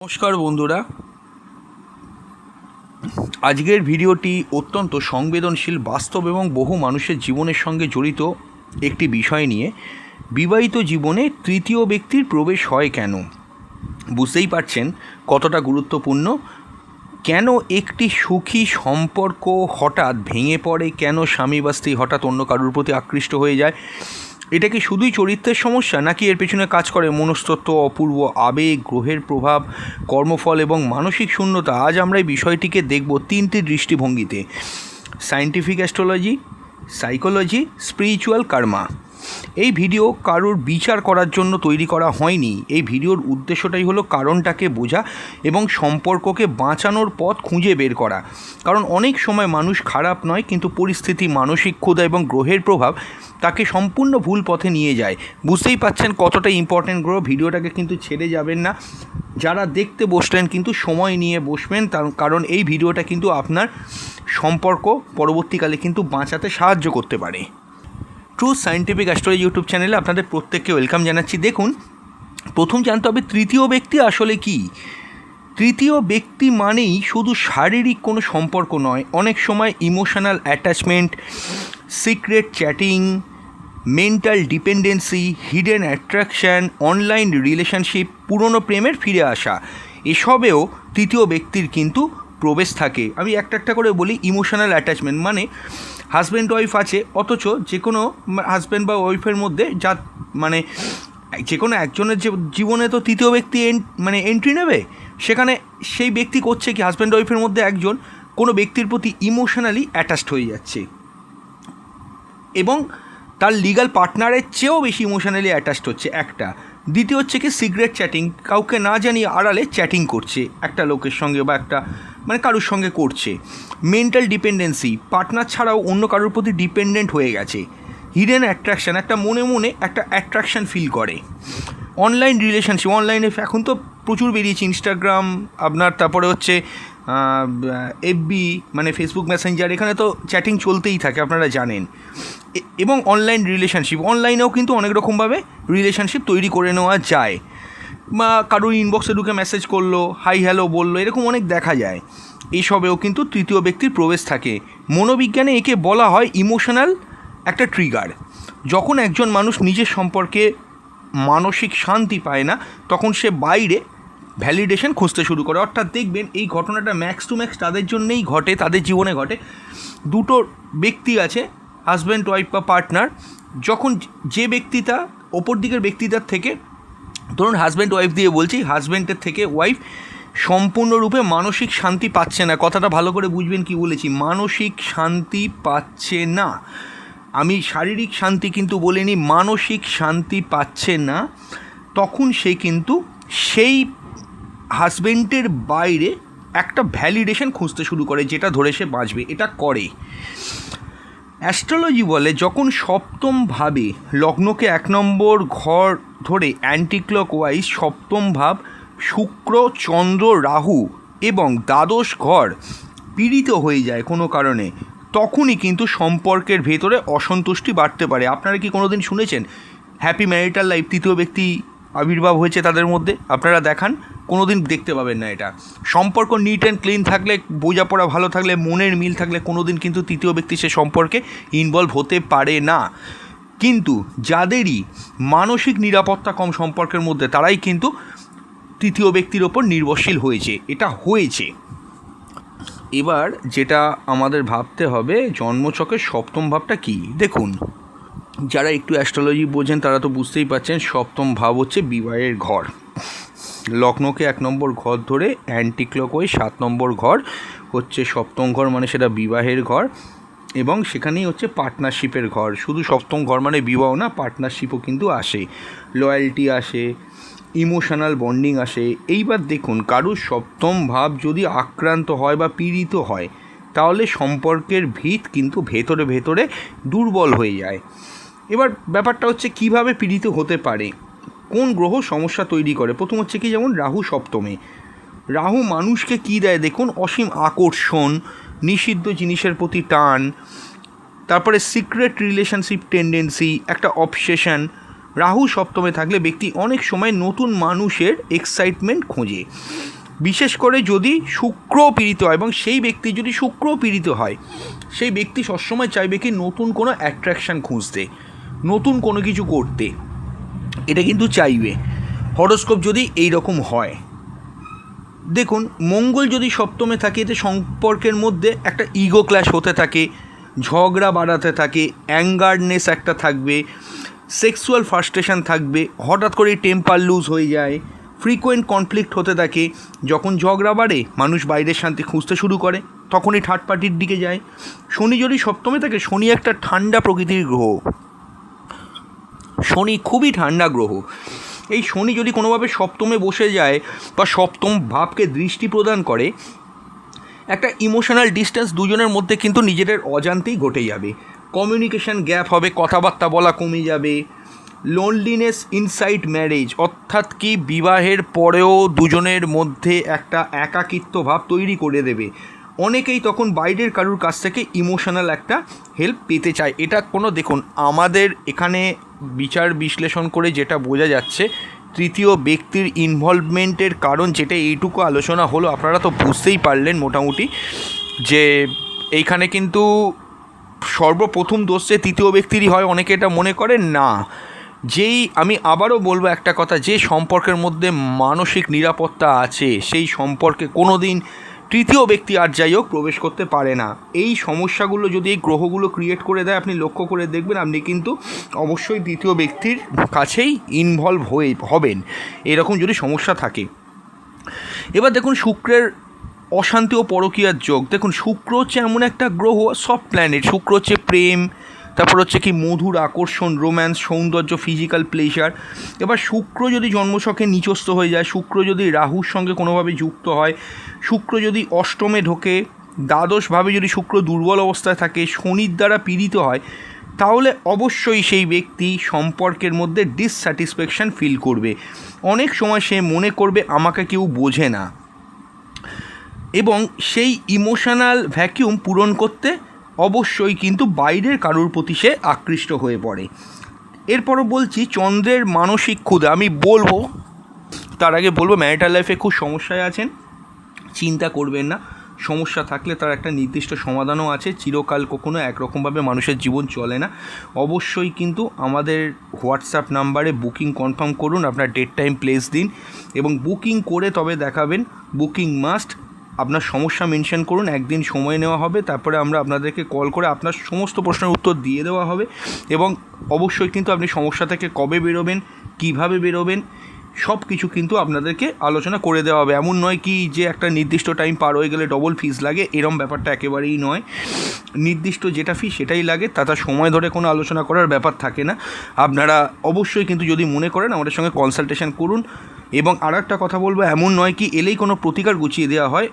নমস্কার বন্ধুরা, আজকের ভিডিওটি অত্যন্ত সংবেদনশীল, বাস্তব এবং বহু মানুষের জীবনের সঙ্গে জড়িত একটি বিষয় নিয়ে। বিবাহিত জীবনে তৃতীয় ব্যক্তির প্রবেশ হয় কেন? বুঝতেই পারছেন কতটা গুরুত্বপূর্ণ। কেন একটি সুখী সম্পর্ক হঠাৎ ভেঙে পড়ে? কেন স্বামী বা স্ত্রী হঠাৎ অন্য কারোর প্রতি আকৃষ্ট হয়ে যায়? এটা কি শুধুই চরিত্রের সমস্যা, নাকি এর পেছনে কাজ করে মনস্তত্ত্ব, অপূর্ব আবেগ, গ্রহের প্রভাব, কর্মফল এবং মানসিক শূন্যতা? আজ আমরা এই বিষয়টিকে দেখব তিনটি দৃষ্টিভঙ্গিতে: scientific astrology, psychology, spiritual Karma. এই ভিডিও কারোর বিচার করার জন্য তৈরি করা হয়নি। এই ভিডিওর উদ্দেশ্যটাই হলো কারণটাকে বোঝা এবং সম্পর্ককে বাঁচানোর পথ খুঁজে বের করা। কারণ অনেক সময় মানুষ খারাপ নয়, কিন্তু পরিস্থিতি, মানসিক ক্ষুধা এবং গ্রহের প্রভাব তাকে সম্পূর্ণ ভুল পথে নিয়ে যায়। বুঝতেই পাচ্ছেন কতটা ইম্পর্টেন্ট গ্রহ। ভিডিওটাকে কিন্তু ছেড়ে যাবেন না। যারা দেখতে বসলেন কিন্তু সময় নিয়ে বসবেন, কারণ এই ভিডিওটা কিন্তু আপনার সম্পর্ক পরবর্তীকালে কিন্তু বাঁচাতে সাহায্য করতে পারে। ট্রু সায়েন্টিফিক অ্যাস্ট্রোলজি ইউটিউব চ্যানেলে আপনাদের প্রত্যেককে ওয়েলকাম জানাচ্ছি। দেখুন, প্রথম জানতে হবে তৃতীয় ব্যক্তি আসলে কি। তৃতীয় ব্যক্তি মানেই শুধু শারীরিক কোনো সম্পর্ক নয়, অনেক সময় emotional attachment, secret chatting, mental dependency, hidden attraction, online relationship, পুরনো প্রেমের ফিরে আসা, এসবেও তৃতীয় ব্যক্তির কিন্তু প্রবেশ থাকে। আমি একটা একটা করে বলি। ইমোশনাল অ্যাটাচমেন্ট মানে হাজব্যান্ড ওয়াইফ আছে, অথচ যে কোনো হাজব্যান্ড বা ওয়াইফের মধ্যে মানে যে কোনো একজনের যে জীবনে তো তৃতীয় ব্যক্তি এন্ট্রি নেবে। সেখানে সেই ব্যক্তি করছে কি, হাজব্যান্ড ওয়াইফের মধ্যে একজন কোনো ব্যক্তির প্রতি ইমোশনালি অ্যাটাচড হয়ে যাচ্ছে এবং তার লিগাল পার্টনারের চেয়েও বেশি ইমোশনালি অ্যাটাচড হচ্ছে। একটা দ্বিতীয় হচ্ছে কি সিক্রেট চ্যাটিং, কাউকে না জানিয়ে আড়ালে চ্যাটিং করছে একটা লোকের সঙ্গে বা একটা কারোর সঙ্গে করছে। মেন্টাল ডিপেন্ডেন্সি, পার্টনার ছাড়াও অন্য কারোর প্রতি ডিপেন্ডেন্ট হয়ে গেছে। হিডেন অ্যাট্রাকশান, একটা মনে মনে একটা অ্যাট্রাকশান ফিল করে। অনলাইন রিলেশনশিপ, অনলাইনে এখন তো প্রচুর বেরিয়েছে, ইনস্টাগ্রাম আপনার, তারপরে হচ্ছে এফবি ফেসবুক মেসেঞ্জার, এখানে তো চ্যাটিং চলতেই থাকে, আপনারা জানেন। এবং অনলাইন রিলেশনশিপ, অনলাইনেও কিন্তু অনেক রকমভাবে রিলেশনশিপ তৈরি করে নেওয়া যায়। বা কারোর ইনবক্সে ঢুকে মেসেজ করলো, হাই হ্যালো বললো, এরকম অনেক দেখা যায়। এসবেও কিন্তু তৃতীয় ব্যক্তির প্রবেশ থাকে। মনোবিজ্ঞানে একে বলা হয় ইমোশনাল একটা ট্রিগার। যখন একজন মানুষ নিজের সম্পর্কে মানসিক শান্তি পায় না, তখন সে বাইরে ভ্যালিডেশন খুঁজতে শুরু করে। অর্থাৎ দেখবেন এই ঘটনাটা ম্যাক্স টু ম্যাক্স তাদের জন্যেই ঘটে, তাদের জীবনে ঘটে। দুটো ব্যক্তি আছে, হাজব্যান্ড ওয়াইফ বা পার্টনার, যখন যে ব্যক্তিটা ওপর দিকের ব্যক্তিটার থেকে, ধরুন হাজব্যান্ড ওয়াইফ দিয়ে বলছি, হাজব্যান্ডের থেকে ওয়াইফ সম্পূর্ণরূপে মানসিক শান্তি পাচ্ছে না। কথাটা ভালো করে বুঝবেন কি বলেছি, মানসিক শান্তি পাচ্ছে না। আমি শারীরিক শান্তি কিন্তু বলিনি, মানসিক শান্তি পাচ্ছে না। তখন সে কিন্তু সেই হাজব্যান্ডের বাইরে একটা ভ্যালিডেশন খুঁজতে শুরু করে, যেটা ধরে সে বাঁচবে। এটা করে। অ্যাস্ট্রোলজি বলে যখন সপ্তম ভাবে, লগ্নকে 1 নম্বর ঘর ধরে অ্যান্টিক্লক ওয়াইজ সপ্তম ভাব শুক্র, চন্দ্র, রাহু এবং দ্বাদশ ঘর পীড়িত হয়ে যায় কোনো কারণে, তখনই কিন্তু সম্পর্কের ভেতরে অসন্তুষ্টি বাড়তে পারে। আপনারা কি কোনো দিন শুনেছেন হ্যাপি ম্যারিটাল লাইফ, তৃতীয় ব্যক্তি আবির্ভাব হয়েছে তাদের মধ্যে? আপনারা দেখান, কোনো দিন দেখতে পাবেন না এটা। সম্পর্ক নিট অ্যান্ড ক্লিন থাকলে, বোঝাপড়া ভালো থাকলে, মনের মিল থাকলে কোনো দিন কিন্তু তৃতীয় ব্যক্তি সে সম্পর্কে ইনভলভ হতে পারে না। কিন্তু যাদেরই মানসিক নিরাপত্তা কম সম্পর্কের মধ্যে, তারাই কিন্তু তৃতীয় ব্যক্তির ওপর নির্ভরশীল হয়েছে। এটা হয়েছে। এবার যেটা আমাদের ভাবতে হবে, জন্মছকের সপ্তম ভাবটা কি। দেখুন, যারা একটু অ্যাস্ট্রোলজি বোঝেন তারা তো বুঝতেই পারছেন, সপ্তম ভাব হচ্ছে বিবাহের ঘর। লগ্নকে 1 নম্বর ঘর ধরে অ্যান্টিক্লক ওই 7 নম্বর ঘর হচ্ছে সপ্তম ঘর, সেটা বিবাহের ঘর। এবং সেখানেই হচ্ছে পার্টনারশিপের ঘর। শুধু সপ্তম ঘর বিবাহ না, পার্টনারশিপও কিন্তু আসে, লয়্যালটি আসে, ইমোশনাল বন্ডিং আসে। এইবার দেখুন, কারুর সপ্তম ভাব যদি আক্রান্ত হয় বা পীড়িত হয়, তাহলে সম্পর্কের ভিত কিন্তু ভেতরে ভেতরে দুর্বল হয়ে যায়। এবার ব্যাপারটা হচ্ছে কিভাবে পীড়িত হতে পারে, কোন গ্রহ সমস্যা তৈরি করে। প্রথম হচ্ছে কি, যেমন রাহু সপ্তমে। রাহু মানুষকে কী দেয় দেখুন, অসীম আকর্ষণ, নিষিদ্ধ জিনিসের প্রতি টান, তারপরে সিক্রেট রিলেশনশিপ টেন্ডেন্সি, একটা অবসেশন, রাহু সপ্তমে থাকলে ব্যক্তি অনেক সময় নতুন মানুষের এক্সাইটমেন্ট খোঁজে, বিশেষ করে যদি শুক্র পীড়িত হয়, এবং সেই ব্যক্তি যদি শুক্র পীড়িত হয় সেই ব্যক্তি সবসময় চাইবে কি নতুন কোনো অ্যাট্রাকশান খুঁজতে, নতুন কোনো কিছু করতে, এটা কিন্তু চাইবে হরোস্কোপ যদি এই রকম হয়। দেখুন, মঙ্গল যদি সপ্তমে থাকে এতে সম্পর্কের মধ্যে একটা ইগো ক্ল্যাশ হতে থাকে, ঝগড়া বাড়াতে থাকে, অ্যাঙ্গারনেস একটা থাকবে, সেক্সুয়াল ফ্রাস্ট্রেশন থাকবে, হঠাৎ করে টেম্পার লুজ হয়ে যায়, ফ্রিকোয়েন্ট কনফ্লিক্ট হতে থাকে। যখন ঝগড়া বাড়ে মানুষ বাইরের শান্তি খুঁজতে শুরু করে, তখনই থার্ড পার্টির দিকে যায়। শনি যদি সপ্তমে থাকে, শনি একটা ঠান্ডা প্রকৃতির গ্রহ, শনি খুবই ঠান্ডা গ্রহ। এই শনি যদি কোনোভাবে সপ্তমে বসে যায় বা সপ্তম ভাবকে দৃষ্টি প্রদান করে, একটা ইমোশনাল ডিস্টেন্স দুজনের মধ্যে কিন্তু নিজেদের অজান্তেই ঘটে যাবে, কমিউনিকেশান গ্যাপ হবে, কথাবার্তা বলা কমে যাবে, লোনলিনেস ইনসাইড ম্যারেজ, অর্থাৎ কি বিবাহের পরেও দুজনের মধ্যে একটা একাকিত্ব ভাব তৈরি করে দেবে। অনেকেই তখন বাইরের কারুর কাছ থেকে ইমোশনাল একটা হেল্প পেতে চায়। এটা কোনো, দেখুন আমাদের এখানে বিচার বিশ্লেষণ করে যেটা বোঝা যাচ্ছে, তৃতীয় ব্যক্তির ইনভলভমেন্টের কারণ যেটা এইটুকু আলোচনা হলো, আপনারা তো বুঝতেই পারলেন মোটামুটি যে এইখানে কিন্তু সর্বপ্রথম দোষ যে তৃতীয় ব্যক্তিরই হয়। অনেকে এটা মনে করে না, যেই আমি আবারও বলবো একটা কথা, যে সম্পর্কের মধ্যে মানসিক নিরাপত্তা আছে সেই সম্পর্কে কোনো দিন তৃতীয় ব্যক্তি আর যাই হোক প্রবেশ করতে পারে না। এই সমস্যাগুলো যদি এই গ্রহগুলো ক্রিয়েট করে দেয়, আপনি লক্ষ্য করে দেখবেন আপনি কিন্তু অবশ্যই তৃতীয় ব্যক্তির কাছেই ইনভলভ হবেন, এরকম যদি সমস্যা থাকে। এবার দেখুন শুক্রের অশান্তি ও পরকীয়ার যোগ। দেখুন শুক্র হচ্ছে এমন একটা গ্রহ, সফট প্ল্যানেট। শুক্র হচ্ছে প্রেম, তারপর হচ্ছে কি মধুর আকর্ষণ, রোম্যান্স, সৌন্দর্য, ফিজিক্যাল প্লেজার। এবার শুক্র যদি জন্মছকে নিচস্থ হয়ে যায়, শুক্র যদি রাহুর সঙ্গে কোনোভাবে যুক্ত হয়, শুক্র যদি অষ্টমে ঢোকে, দ্বাদশভাবে যদি শুক্র দুর্বল অবস্থায় থাকে, শনির দ্বারা পীড়িত হয়, তাহলে অবশ্যই সেই ব্যক্তি সম্পর্কের মধ্যে ডিসস্যাটিসফ্যাকশান ফিল করবে। অনেক সময় সে মনে করবে আমাকে কেউ বোঝে না, এবং সেই ইমোশনাল ভ্যাকিউম পূরণ করতে অবশ্যই কিন্তু বাইরের কারোর প্রতি সে আকৃষ্ট হয়ে পড়ে। এরপরও বলছি চন্দ্রের মানসিক ক্ষুধা। আমি বলবো, তার আগে বলবো ম্যারিটাল লাইফে খুব সমস্যায় আছেন, চিন্তা করবেন না। সমস্যা থাকলে তার একটা নির্দিষ্ট সমাধানও আছে। চিরকাল কখনো একরকমভাবে মানুষের জীবন চলে না। অবশ্যই কিন্তু আমাদের হোয়াটসঅ্যাপ নাম্বারে বুকিং কনফার্ম করুন, আপনার ডেট টাইম প্লেস দিন, এবং বুকিং করে তবে দেখাবেন। Booking must. আপনার সমস্যা মেনশন করুন, একদিন সময় নেওয়া হবে, তারপরে আমরা আপনাদেরকে কল করে আপনার সমস্ত প্রশ্নের উত্তর দিয়ে দেওয়া হবে। এবং অবশ্যই কিন্তু আপনি সমস্যা থেকে কবে বেরোবেন, কিভাবে বেরোবেন, সব কিছু কিন্তু আপনাদেরকে আলোচনা করে দেওয়া হবে। এমন নয় কি যে একটা নির্দিষ্ট টাইম পার হয়ে গেলে ডবল ফিস লাগে, এরম ব্যাপারটা একেবারেই নয়। নির্দিষ্ট যেটা ফি সেটাই লাগে, তাতে সময় ধরে কোনো আলোচনা করার ব্যাপার থাকে না। আপনারা অবশ্যই কিন্তু যদি মনে করেন আমাদের সঙ্গে কনসালটেশন করুন। এবং আর একটা কথা বলবো, এমন নয় কি এলেই কোনো প্রতিকার গুছিয়ে দেওয়া হয়।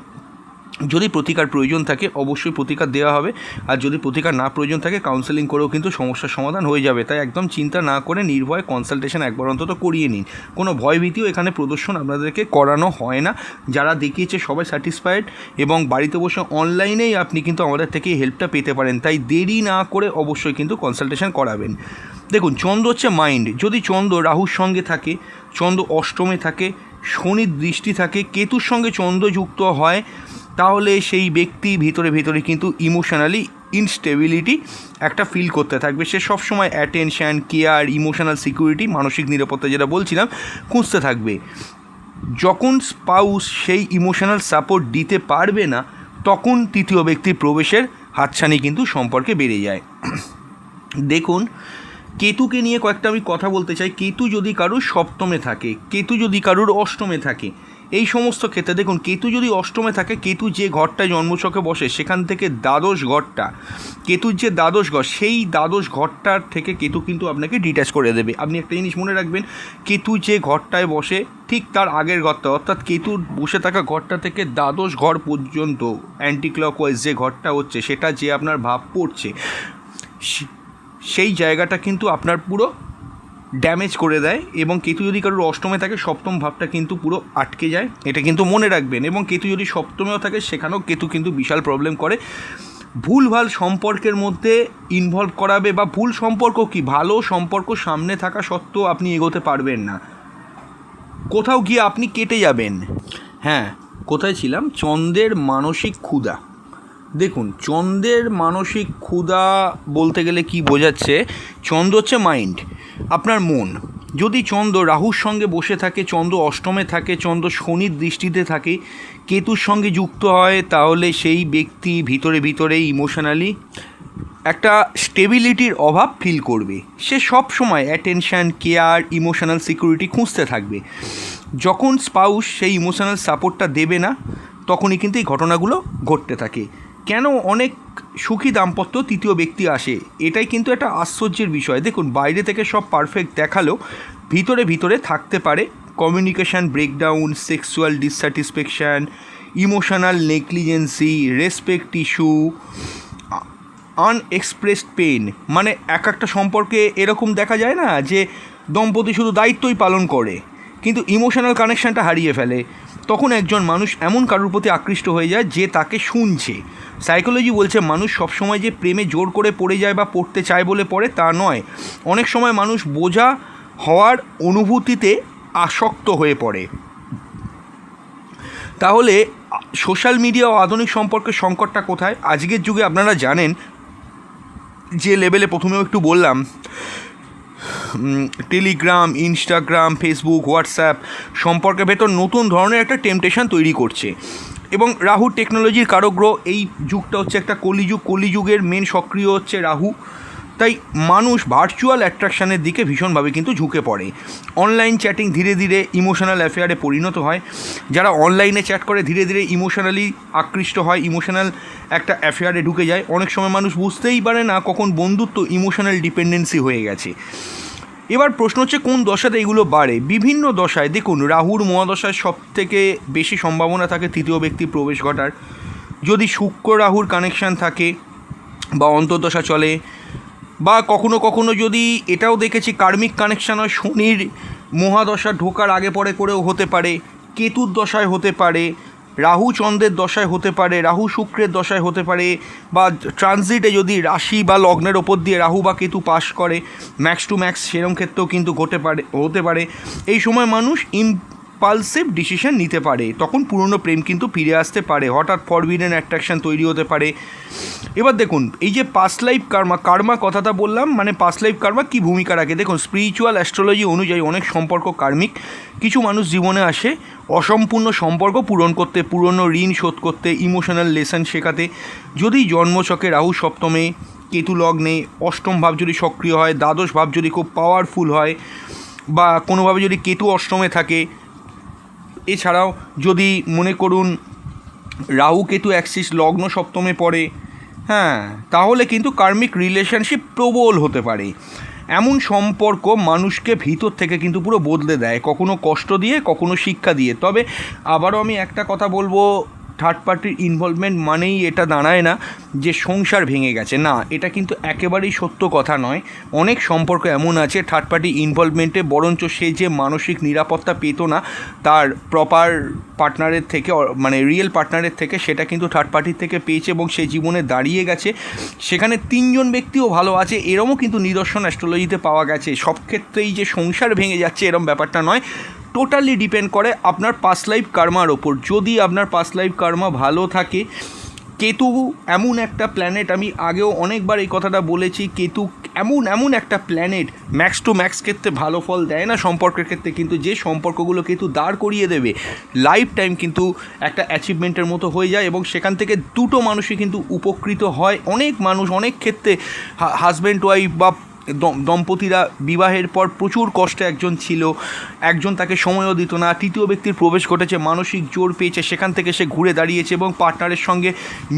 যদি প্রতিকার প্রয়োজন থাকে অবশ্যই প্রতিকার দেওয়া হবে, আর যদি প্রতিকার না প্রয়োজন থাকে কাউন্সেলিং করেও কিন্তু সমস্যার সমাধান হয়ে যাবে। তাই একদম চিন্তা না করে নির্ভয়ে কনসালটেশন একবার অন্তত করিয়ে নিন। কোনো ভয়ভীতিও এখানে প্রদর্শন আপনাদেরকে করানো হয় না। যারা দেখিয়েছে সবাই স্যাটিসফাইড, এবং বাড়িতে বসে অনলাইনেই আপনি কিন্তু আমাদের থেকে হেল্পটা পেতে পারেন। তাই দেরি না করে অবশ্যই কিন্তু কনসালটেশন করাবেন। দেখুন চন্দ্র হচ্ছে মাইন্ড। যদি চন্দ্র রাহুর সঙ্গে থাকে, চন্দ্র অষ্টমে থাকে, শনির দৃষ্টি থাকে, কেতুর সঙ্গে চন্দ্র যুক্ত হয়, তাহলে সেই ব্যক্তি ভিতরে কিন্তু ইমোশনালি ইনস্টেবিলিটি একটা ফিল করতে থাকবে। সে সবসময় অ্যাটেনশান, কেয়ার, ইমোশনাল সিকিউরিটি, মানসিক নিরাপত্তা যেটা বলছিলাম খুঁজতে থাকবে। যখন স্পাউস সেই ইমোশনাল সাপোর্ট দিতে পারবে না, তখন তৃতীয় ব্যক্তির প্রবেশের হাতছানি কিন্তু সম্পর্কে বেড়ে যায়। দেখুন কেতুকে নিয়ে কয়েকটা আমি কথা বলতে চাই। কেতু যদি কারুর সপ্তমে থাকে, কেতু যদি কারুর অষ্টমে থাকে, এই সমস্ত ক্ষেত্রে দেখুন কেতু যদি অষ্টমে থাকে, কেতু যে ঘরটায় জন্মছকে বসে সেখান থেকে দ্বাদশ ঘরটা, কেতুর যে দ্বাদশ ঘর, সেই দ্বাদশ ঘরটার থেকে কেতু কিন্তু আপনাকে ডিট্যাচ করে দেবে। আপনি একটা জিনিস মনে রাখবেন, কেতু যে ঘরটায় বসে ঠিক তার আগের ঘরটা, অর্থাৎ কেতুর বসে থাকা ঘরটা থেকে দ্বাদশ ঘর পর্যন্ত অ্যান্টি ক্লকওয়াইজ যে ঘরটা হচ্ছে, সেটা যে আপনার ভাব পড়ছে, সেই জায়গাটা কিন্তু আপনার পুরো ড্যামেজ করে দেয়। এবং কেতু যদি কারোর অষ্টমে থাকে, সপ্তম ভাবটা কিন্তু পুরো আটকে যায়, এটা কিন্তু মনে রাখবেন। এবং কেতু যদি সপ্তমেও থাকে, সেখানেও কেতু কিন্তু বিশাল প্রবলেম করে। ভুলভাল সম্পর্কের মধ্যে ইনভলভ করাবে, বা ভুল সম্পর্ক কি, ভালো সম্পর্ক সামনে থাকা সত্ত্বেও আপনি এগোতে পারবেন না, কোথাও গিয়ে আপনি কেটে যাবেন। হ্যাঁ, কোথায় ছিলাম? চন্দ্রের মানসিক ক্ষুধা। দেখুন, চন্দ্রের মানসিক ক্ষুধা বলতে গেলে কি বোঝাচ্ছে? চন্দ্র হচ্ছে মাইন্ড, আপনার মন। যদি চন্দ্র রাহুর সঙ্গে বসে থাকে, চন্দ্র অষ্টমে থাকে, চন্দ্র শনির দৃষ্টিতে থাকে, কেতুর সঙ্গে যুক্ত হয়, তাহলে সেই ব্যক্তি ভিতরে ভিতরে ইমোশনালি একটা স্টেবিলিটির অভাব ফিল করবে। সে সব সময় অ্যাটেনশান, কেয়ার, ইমোশনাল সিকিউরিটি খুঁজতে থাকবে। যখন স্পাউস সেই ইমোশনাল সাপোর্টটা দেবে না, তখনই কিন্তু এই ঘটনাগুলো ঘটতে থাকে। কেন অনেক সুখী দাম্পত্য তৃতীয় ব্যক্তি আসে, এটাই কিন্তু একটা আশ্চর্যের বিষয়। দেখুন, বাইরে থেকে সব পারফেক্ট দেখালেও ভিতরে ভিতরে থাকতে পারে communication breakdown, sexual dissatisfaction, emotional negligence, respect issue, unexpressed pain. মানে এক একটা সম্পর্কে এরকম দেখা যায় না যে দম্পতি শুধু দায়িত্বই পালন করে কিন্তু ইমোশনাল কানেকশানটা হারিয়ে ফেলে। তখন একজন মানুষ এমন কারোর প্রতি আকৃষ্ট হয়ে যায় যে তাকে শুনছে। সাইকোলজি বলছে মানুষ সবসময় যে প্রেমে জোর করে পড়ে যায় বা পড়তে চায় বলে পড়ে তা নয়, অনেক সময় মানুষ বোঝা হওয়ার অনুভূতিতে আসক্ত হয়ে পড়ে। তাহলে সোশ্যাল মিডিয়া ও আধুনিক সম্পর্কের সংকটটা কোথায়? আজকের যুগে আপনারা জানেন যে লেভেলে প্রথমেও একটু বললাম, টেলিগ্রাম, ইনস্টাগ্রাম, ফেসবুক, হোয়াটসঅ্যাপ সম্পর্কের ভেতর নতুন ধরনের একটা টেম্পটেশন তৈরি করছে। এবং রাহু টেকনোলজির কারগ্রহ, এই যুগটা হচ্ছে একটা কলিযুগ, কলিযুগের মেন সক্রিয় হচ্ছে রাহু। তাই মানুষ ভার্চুয়াল অ্যাট্রাকশানের দিকে ভীষণভাবে কিন্তু ঝুঁকে পড়ে। অনলাইন চ্যাটিং ধীরে ধীরে ইমোশনাল অ্যাফেয়ারে পরিণত হয়। যারা অনলাইনে চ্যাট করে ধীরে ধীরে ইমোশনালি আকৃষ্ট হয়, ইমোশনাল একটা অ্যাফেয়ারে ঢুকে যায়। অনেক সময় মানুষ বুঝতেই পারে না কখন বন্ধুত্ব ইমোশনাল ডিপেন্ডেন্সি হয়ে গেছে। এবার প্রশ্ন হচ্ছে কোন দশাতে এগুলো বাড়ে? বিভিন্ন দশায়। দেখুন, রাহুর মহাদশায় সবথেকে বেশি সম্ভাবনা থাকে তৃতীয় ব্যক্তি প্রবেশ ঘটার। যদি শুক্র রাহুর কানেকশান থাকে বা অন্তর্দশা চলে, বা কখনো কখনো যদি এটাও দেখেছি কার্মিক কানেকশান হয়, শনির মহাদশা ঢোকার আগে পরে করেও হতে পারে, কেতুর দশায় হতে পারে, রাহু চন্দ্রের দশায় হতে পারে, রাহু শুক্রের দশায় হতে পারে, বা ট্রানজিটে যদি রাশি বা লগ্নের ওপর দিয়ে রাহু বা কেতু পাস করে, ম্যাক্স টু ম্যাক্স সেরম ক্ষেত্রেও কিন্তু হতে পারে। এই সময় মানুষ ইম্পালসিভ ডিসিশন নিতে পারে, তখন পুরনো প্রেম কিন্তু ফিরে আসতে পারে, হঠাৎ ফরবিডেন অ্যাট্রাকশান তৈরি হতে পারে। এবার দেখুন, এই যে পাস্ট লাইফ কার্মা কথাটা বললাম, মানে পাস্ট লাইফ কার্মা কী ভূমিকা রাখে। দেখুন, স্পিরিচুয়াল অ্যাস্ট্রোলজি অনুযায়ী অনেক সম্পর্ক কার্মিক। কিছু মানুষ জীবনে আসে অসম্পূর্ণ সম্পর্ক পূরণ করতে, পুরনো ঋণ শোধ করতে, ইমোশনাল লেসন শেখাতে। যদি জন্মছকে রাহু সপ্তমে, কেতু লগ্নে, অষ্টম ভাব যদি সক্রিয় হয়, দ্বাদশ ভাব যদি খুব পাওয়ারফুল হয়, বা কোনোভাবে যদি কেতু অষ্টমে থাকে, এছাড়াও যদি মনে করুন রাহু কেতু অ্যাক্সিস লগ্ন সপ্তমে পড়ে, হ্যাঁ, তাহলে কিন্তু কার্মিক রিলেশনশিপ প্রবল হতে পারে। এমন সম্পর্ক মানুষকে ভিতর থেকে কিন্তু পুরো বদলে দেয়, কখনো কষ্ট দিয়ে, কখনো শিক্ষা দিয়ে। তবে আবারও আমি একটা কথা বলবো, থার্ড পার্টির ইনভলভমেন্ট মানেই এটা দাঁড়ায় না যে সংসার ভেঙে গেছে, না, এটা কিন্তু একেবারেই সত্য কথা নয়। অনেক সম্পর্ক এমন আছে থার্ড পার্টি ইনভলভমেন্টে বরঞ্চ সে যে মানসিক নিরাপত্তা পেত না তার প্রপার পার্টনারের থেকে, মানে রিয়েল পার্টনারের থেকে, সেটা কিন্তু থার্ড পার্টির থেকে পেয়েছে এবং সে জীবনে দাঁড়িয়ে গেছে। সেখানে তিনজন ব্যক্তিও ভালো আছে, এরমও কিন্তু নিদর্শন অ্যাস্ট্রোলজিতে পাওয়া গেছে। সব ক্ষেত্রেই যে সংসার ভেঙে যাচ্ছে এরম ব্যাপারটা নয়, টোটালি ডিপেন্ড করে আপনার পাস্ট লাইফ কার্মার ওপর। যদি আপনার পাস্ট লাইফ কার্মা ভালো থাকে, কেতু এমন একটা প্ল্যানেট, আমি আগেও অনেকবার এই কথাটা বলেছি, কেতু এমন একটা প্ল্যানেট ম্যাক্স টু ম্যাক্স ক্ষেত্রে ভালো ফল দেয় না সম্পর্কের ক্ষেত্রে, কিন্তু যে সম্পর্কগুলো কেতু দাঁড় করিয়ে দেবে লাইফ টাইম কিন্তু একটা অ্যাচিভমেন্টের মতো হয়ে যায়, এবং সেখান থেকে দুটো মানুষই কিন্তু উপকৃত হয়। অনেক মানুষ অনেক ক্ষেত্রে হাজব্যান্ড ওয়াইফ বা দম্পতিরা বিবাহের পর প্রচুর কষ্টে একজন ছিল, একজন তাকে সময়ও দিত না, তৃতীয় ব্যক্তির প্রবেশ ঘটেছে, মানসিক জোর পেয়েছে, সেখান থেকে সে ঘুরে দাঁড়িয়েছে এবং পার্টনারের সঙ্গে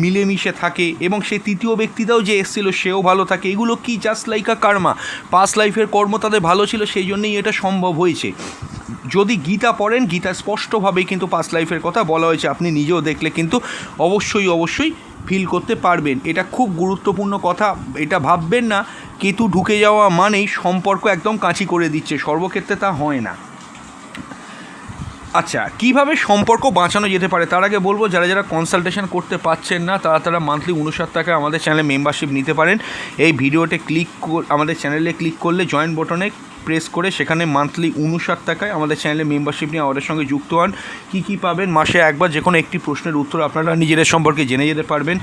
মিলেমিশে থাকে, এবং সেই তৃতীয় ব্যক্তিটাও যে এসেছিল সেও ভালো থাকে। এগুলো কি জাস্ট লাইক আ কার্মা, পাস্ট লাইফের কর্ম তাদের ভালো ছিল, সেই জন্যই এটা সম্ভব হয়েছে। যদি গীতা পড়েন, গীতা স্পষ্টভাবেই কিন্তু পাস্ট লাইফের কথা বলা হয়েছে, আপনি নিজেও দেখলে কিন্তু অবশ্যই ফিল করতে পারবেন। এটা খুব গুরুত্বপূর্ণ কথা। এটা ভাববেন না কেতু ঢুকে যাওয়া মানেই সম্পর্ক একদম কাঁচি করে দিচ্ছে, সর্বক্ষেত্রে তা হয় না। আচ্ছা, কিভাবে সম্পর্ক বাঁচানো যেতে পারে তার আগে বলবো, যারা যারা কনসালটেশন করতে পারছেন না তারা মান্থলি 59 টাকায় আমাদের চ্যানেলে মেম্বারশিপ নিতে পারেন। এই ভিডিওতে আমাদের চ্যানেলে ক্লিক করলে জয়েন বটনে প্রেস করে সেখানে মান্থলি 59 টাকায় আমাদের চ্যানেলে মেম্বারশিপ নিয়ে আমাদের সঙ্গে যুক্ত হন। কী পাবেন, মাসে একবার যে কোনো একটি প্রশ্নের উত্তর আপনারা নিজেদের সম্পর্কে জেনে যেতে পারবেন।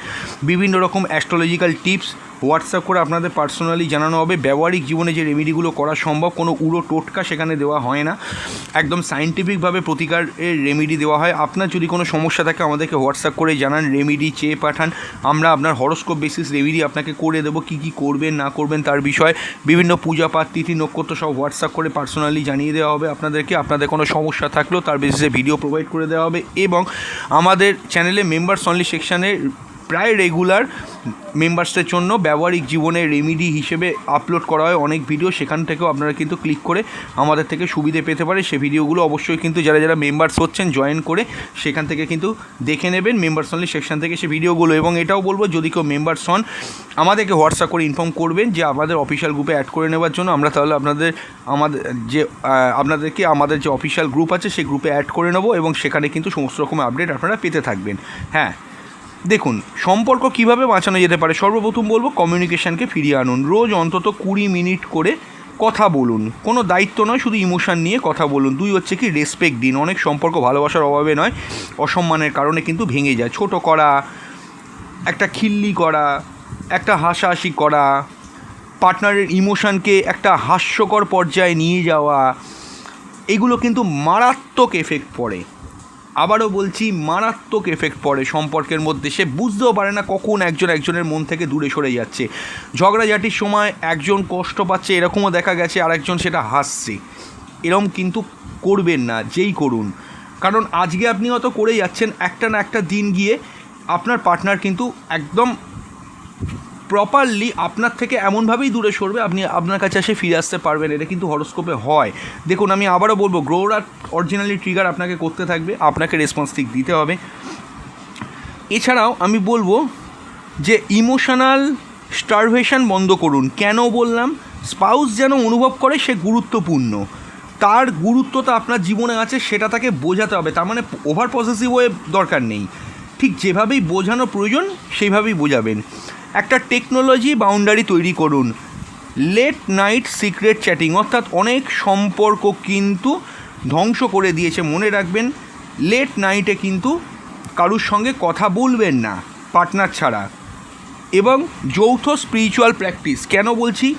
বিভিন্ন রকম অ্যাস্ট্রোলজিক্যাল টিপস হোয়াটসঅ্যাপ করে আপনাদের পার্সোনালি জানানো হবে। ব্যবহারিক জীবনে যে রেমেডিগুলো করা সম্ভব, কোনো উড়ো টোটকা সেখানে দেওয়া হয় না, একদম সায়েন্টিফিকভাবে প্রতিকারের রেমেডি দেওয়া হয়। আপনার যদি কোনো সমস্যা থাকে আমাদেরকে হোয়াটসঅ্যাপ করে জানান, রেমেডি চেয়ে পাঠান, আমরা আপনার হরোস্কোপ বেসিস রেমেডি আপনাকে করে দেবো। কী করবেন না করবেন তার বিষয়ে বিভিন্ন পূজা পাঠ তিথি নক্ষত্র সব হোয়াটসঅ্যাপ করে পার্সোনালি জানিয়ে দেওয়া হবে আপনাদেরকে। আপনাদের কোনো সমস্যা থাকলেও তার বেসিসে ভিডিও প্রোভাইড করে দেওয়া হবে। এবং আমাদের চ্যানেলে মেম্বার্স অনলি সেকশানে প্রায় রেগুলার মেম্বার্সদের জন্য ব্যবহারিক জীবনের রেমেডি হিসেবে আপলোড করা হয় অনেক ভিডিও, সেখান থেকেও আপনারা কিন্তু ক্লিক করে আমাদের থেকে সুবিধে পেতে পারে। সেই ভিডিওগুলো অবশ্যই কিন্তু যারা যারা মেম্বার্স হচ্ছেন জয়েন করে সেখান থেকে কিন্তু দেখে নেবেন মেম্বার্স অনলি সেকশন থেকে সেই ভিডিওগুলো। এবং এটাও বলবো, যদি কেউ মেম্বার্স হন আমাদেরকে হোয়াটসঅ্যাপ করে ইনফর্ম করবেন যে আমাদের অফিসিয়াল গ্রুপে অ্যাড করে নেওয়ার জন্য, আমরা তাহলে আপনাদেরকে আমাদের যে অফিসিয়াল গ্রুপ আছে সেই গ্রুপে অ্যাড করে নেবো এবং সেখানে কিন্তু সমস্ত রকম আপডেট আপনারা পেতে থাকবেন। হ্যাঁ, দেখুন সম্পর্ক কিভাবে বাঁচানো যেতে পারে। সর্বপ্রথম বলবো, কমিউনিকেশানকে ফিরিয়ে আনুন। রোজ অন্তত 20 মিনিট করে কথা বলুন, কোনো দায়িত্ব নয়, শুধু ইমোশান নিয়ে কথা বলুন। 2 হচ্ছে কি, রেসপেক্ট দিন। অনেক সম্পর্ক ভালোবাসার অভাবে নয়, অসম্মানের কারণে কিন্তু ভেঙে যায়। ছোট করা, একটা খিল্লি করা, একটা হাসাহাসি করা, পার্টনারের ইমোশানকে একটা হাস্যকর পর্যায়ে নিয়ে যাওয়া, এগুলো কিন্তু মারাত্মক এফেক্ট পড়ে। আবারও বলছি, মারাত্মক এফেক্ট পড়ে সম্পর্কের মধ্যে। সে বুঝতেও পারে না কখন একজনের মন থেকে দূরে সরে যাচ্ছে। ঝগড়াঝাটির সময় একজন কষ্ট পাচ্ছে, এরকমও দেখা গেছে, আরেকজন সেটা হাসছে। এরকম কিন্তু করবেন না, যেই করুন। কারণ আজকে আপনি হয়তো করে যাচ্ছেন, একটা না একটা দিন গিয়ে আপনার পার্টনার কিন্তু একদম প্রপারলি আপনার থেকে এমনভাবেই দূরে সরবে, আপনি আপনার কাছে এসে ফিরে আসতে পারবেন। এটা কিন্তু হরোস্কোপে হয়। দেখুন, আমি আবারও বলবো, গ্রহরা অরিজিনালি ট্রিগার আপনাকে করতে থাকবে, আপনাকে রেসপন্স ঠিক দিতে হবে। এছাড়াও আমি বলবো যে ইমোশনাল স্টারভেশন বন্ধ করুন। কেন বললাম? স্পাউস যেন অনুভব করে সে গুরুত্বপূর্ণ, তার গুরুত্বটা আপনার জীবনে আছে, সেটা তাকে বোঝাতে হবে। তার মানে ওভার পসেসিভ হয়ে দরকার নেই, ঠিক যেভাবেই বোঝানো প্রয়োজন সেইভাবেই বোঝাবেন। একটা টেকনোলজি বাউন্ডারি তৈরি করুন। লেট নাইট সিক্রেট চ্যাটিং, অর্থাৎ অনেক সম্পর্ক কিন্তু ধ্বংস করে দিয়েছে। মনে রাখবেন, লেট নাইটে কিন্তু কারুর সঙ্গে কথা বলবেন না পার্টনার ছাড়া। এবং যৌথ স্পিরিচুয়াল প্র্যাকটিস, কেন বলছি?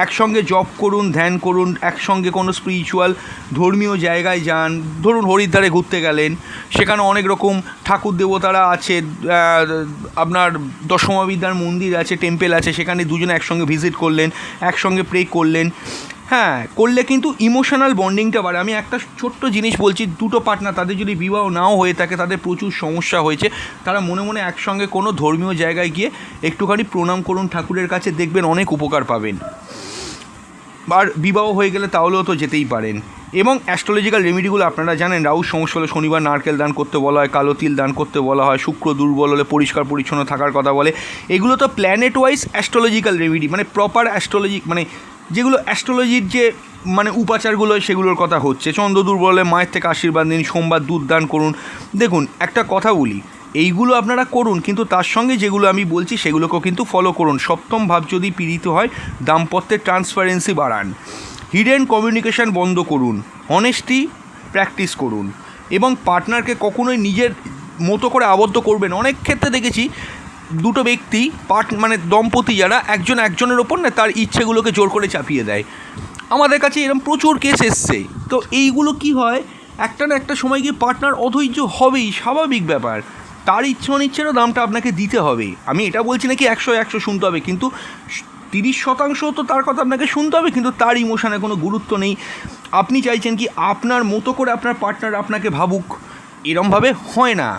একসঙ্গে জপ করুন, ধ্যান করুন, একসঙ্গে কোনো স্পিরিচুয়াল ধর্মীয় জায়গায় যান। ধরুন হরিদ্বারে ঘুরতে গেলেন, সেখানে অনেক রকম ঠাকুর দেবতারা আছে, আপনার দশমাবিদ্যার মন্দির আছে, টেম্পেল আছে, সেখানে দুজনে একসঙ্গে ভিজিট করলেন, একসঙ্গে প্রে করলেন। হ্যাঁ, করলে কিন্তু ইমোশনাল বন্ডিংটা বাড়ে। আমি একটা ছোট্ট জিনিস বলছি, দুটো পার্টনার তাদের যদি বিবাহ নাও হয়ে থাকে, তাদের প্রচুর সমস্যা হয়েছে, তারা মনে মনে একসঙ্গে কোনো ধর্মীয় জায়গায় গিয়ে একটুখানি প্রণাম করুন ঠাকুরের কাছে, দেখবেন অনেক উপকার পাবেন। আর বিবাহ হয়ে গেলে তাহলেও তো যেতেই পারেন। এবং অ্যাস্ট্রোলজিক্যাল রেমেডিগুলো আপনারা জানেন, রাহু সমস্যা হলে শনিবার নারকেল দান করতে বলা হয়, কালো তিল দান করতে বলা হয়, শুক্র দুর্বল হলে পরিষ্কার পরিচ্ছন্ন থাকার কথা বলে। এগুলো তো প্ল্যানেট ওয়াইজ অ্যাস্ট্রোলজিক্যাল রেমেডি, মানে প্রপার অ্যাস্ট্রোলজি, মানে যেগুলো অ্যাস্ট্রোলজির যে মানে উপাচারগুলো সেগুলোর কথা হচ্ছে। চন্দ্র দুর্বল হলে মায়ের থেকে আশীর্বাদ নিন, সোমবার দুধ দান করুন। দেখুন, একটা কথা বলি, এইগুলো আপনারা করুন, কিন্তু তার সঙ্গে যেগুলো আমি বলছি সেগুলোকেও কিন্তু ফলো করুন। সপ্তম ভাব যদি পীড়িত হয়, দাম্পত্যের ট্রান্সপারেন্সি বাড়ান, হিডেন কমিউনিকেশান বন্ধ করুন, অনেস্টি প্র্যাকটিস করুন, এবং পার্টনারকে কখনোই নিজের মতো করে আবদ্ধ করবেন। অনেক ক্ষেত্রে দেখেছি দুটো ব্যক্তি মানে দম্পতি যারা, একজন একজনের ওপর না তার ইচ্ছেগুলোকে জোর করে চাপিয়ে দেয়। আমাদের কাছে এরকম প্রচুর কেস এসছে। তো এইগুলো কি হয়, একটা না একটা সময় গিয়ে পার্টনার অধৈর্য হবেই, স্বাভাবিক ব্যাপার। তার ইচ্ছে অনিচ্ছেরও দামটা আপনাকে দিতে হবে। আমি এটা বলছি না কি 100 শুনতে হবে, কিন্তু 30% তো তার কথা আপনাকে শুনতে হবে, কিন্তু তার ইমোশনে কোনো গুরুত্ব নেই। আপনি চাইছেন কি আপনার মতো করে আপনার পার্টনার আপনাকে ভাবুক, এরমভাবে হয় না।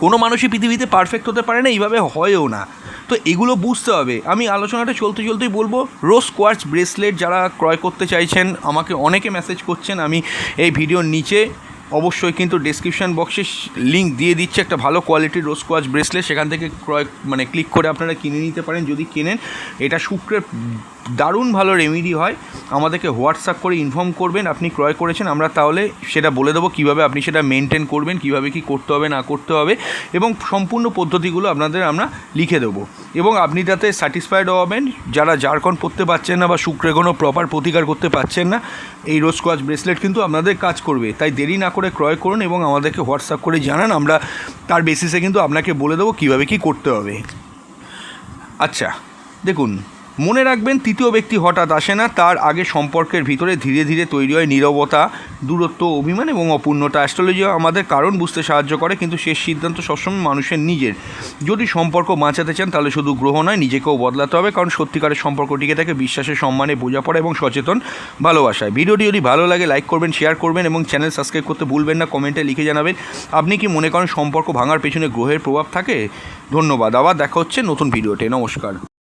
কোনো মানুষই পৃথিবীতে পারফেক্ট হতে পারে না, এইভাবে হয়ও না। তো এগুলো বুঝতে হবে। আমি আলোচনাটা চলতেই বলবো, রোজ কোয়ার্টজ ব্রেসলেট যারা ক্রয় করতে চাইছেন, আমাকে অনেকে মেসেজ করছেন, আমি এই ভিডিওর নিচে অবশ্যই কিন্তু ডেসক্রিপশান বক্সে লিঙ্ক দিয়ে দিচ্ছি একটা ভালো কোয়ালিটির রোজ কোয়ার্টজ ব্রেসলেট, সেখান থেকে ক্লিক করে আপনারা কিনে নিতে পারেন যদি কেনেন। এটা শুক্রের দারুণ ভালো রেমেডি হয়। আমাদেরকে হোয়াটসঅ্যাপ করে ইনফর্ম করবেন আপনি ক্রয় করেছেন, আমরা তাহলে সেটা বলে দেবো কীভাবে আপনি সেটা মেনটেন করবেন, কীভাবে কী করতে হবে না করতে হবে, এবং সম্পূর্ণ পদ্ধতিগুলো আপনাদের আমরা লিখে দেবো এবং আপনি তাতে স্যাটিসফাইড হবেন। যারা জারকন পরতে পারছেন না বা শুক্রে কোনো প্রপার প্রতিকার করতে পারছেন না, এই রোজ কোয়াচ ব্রেসলেট কিন্তু আপনাদের কাজ করবে। তাই দেরি না করে ক্রয় করুন এবং আমাদেরকে হোয়াটসঅ্যাপ করে জানান, আমরা তার বেসিসে কিন্তু আপনাকে বলে দেবো কীভাবে কী করতে হবে। আচ্ছা দেখুন, মনে রাখবেন তৃতীয় ব্যক্তি হঠাৎ আসে না, তার আগে সম্পর্কের ভিতরে ধীরে ধীরে তৈরি হয় নীরবতা, দূরত্ব, অভিমান এবং অপূর্ণতা। অ্যাস্ট্রোলজিও আমাদের কারণ বুঝতে সাহায্য করে, কিন্তু শেষ সিদ্ধান্ত সবসময় মানুষের নিজের। যদি সম্পর্ক বাঁচাতে চান তাহলে শুধু গ্রহ নয়, নিজেকেও বদলাতে হবে, কারণ সত্যিকারের সম্পর্ক টিকে থাকে বিশ্বাসে, সম্মানে, বোঝাপড়া এবং সচেতন ভালোবাসায়। ভিডিওটি যদি ভালো লাগে লাইক করবেন, শেয়ার করবেন এবং চ্যানেল সাবস্ক্রাইব করতে ভুলবেন না। কমেন্টে লিখে জানাবেন আপনি কি মনে করেন সম্পর্ক ভাঙার পেছনে গ্রহের প্রভাব থাকে। ধন্যবাদ, আবার দেখা হচ্ছে নতুন ভিডিওতে। নমস্কার।